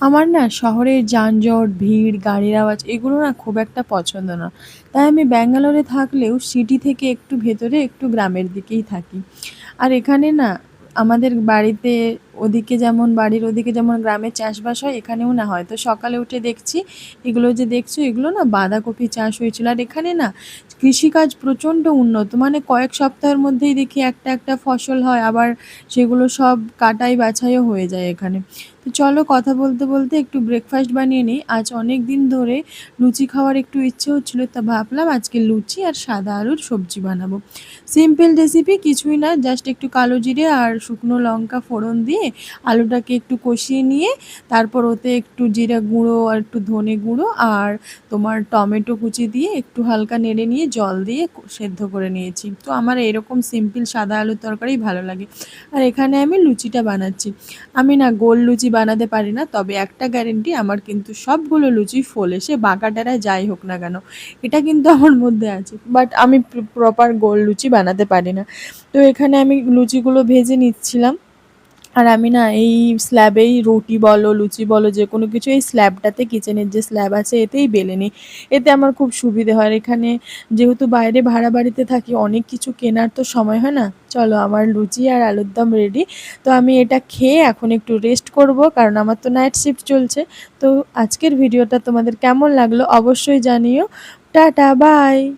আমার না শহরের যানজট, ভিড়, গাড়ির আওয়াজ এগুলো না খুব একটা পছন্দ না। তাই আমি ব্যাঙ্গালোরে থাকলেও সিটি থেকে একটু ভেতরে একটু গ্রামের দিকেই থাকি। আর এখানে না আমাদের বাড়িতে ওদিকে যেমন বাড়ির ওদিকে যেমন গ্রামে চাষবাস হয় এখানেও না হয়। তো সকালে উঠে দেখছি এগুলো যে দেখছো এগুলো না বাঁধাকপি চাষ হয়েছিল। আর এখানে না কৃষিকাজ প্রচণ্ড উন্নত। মানে কয়েক সপ্তাহের মধ্যেই দেখি একটা একটা ফসল হয়, আবার সেগুলো সব কাটাই বাছাইও হয়ে যায় এখানে। তো চলো কথা বলতে বলতে একটু ব্রেকফাস্ট বানিয়ে নিই। আজ অনেক দিন ধরে লুচি খাওয়ার একটু ইচ্ছে হচ্ছিল, তা ভাবলাম আজকে লুচি আর সাদা আলুর সবজি বানাবো। সিম্পল রেসিপি, কিছুই না, জাস্ট একটু কালো জিরে আর শুকনো লঙ্কা ফোড়ন দিয়ে আলুটাকে একটু কষিয়ে নিয়ে তারপর ওতে একটু জিরা গুঁড়ো আর একটু ধনে গুঁড়ো আর তোমার টমেটো কুচি দিয়ে একটু হালকা নেড়ে নিয়ে জল দিয়ে সেদ্ধ করে নিয়েছি। তো আমার এরকম সিম্পল সাদা আলুর তরকারি ভালো লাগে। আর এখানে আমি লুচিটা বানাচ্ছি। আমি না গোল লুচি বানাতে পারি না, তবে একটা গ্যারেন্টি, আমার কিন্তু সবগুলো লুচি ফোলে, সে বাঁকা টেরা যাই হোক না কেন, এটা কিন্তু আমার মধ্যে আছে। বাট আমি প্রপার গোল লুচি বানাতে পারি না। তো এখানে আমি লুচিগুলো ভেজে নিচ্ছিলাম। আর আমি না এই স্ল্যাবেই রুটি বলো লুচি বলো যে কোনো কিছু এই স্ল্যাবটাতে, কিচেনের যে স্ল্যাব আছে এতেই বেলে নিই। এতে আমার খুব সুবিধে হয়। আর এখানে যেহেতু বাইরে ভাড়া বাড়িতে থাকি, অনেক কিছু কেনার তো সময় হয় না। চলো আমার লুচি আর আলুর দম রেডি। তো আমি এটা খেয়ে এখন একটু রেস্ট করব, কারণ আমার তো নাইট শিফট চলছে। তো আজকের ভিডিওটা তোমাদের কেমন লাগলো অবশ্যই জানিও। Tata, by.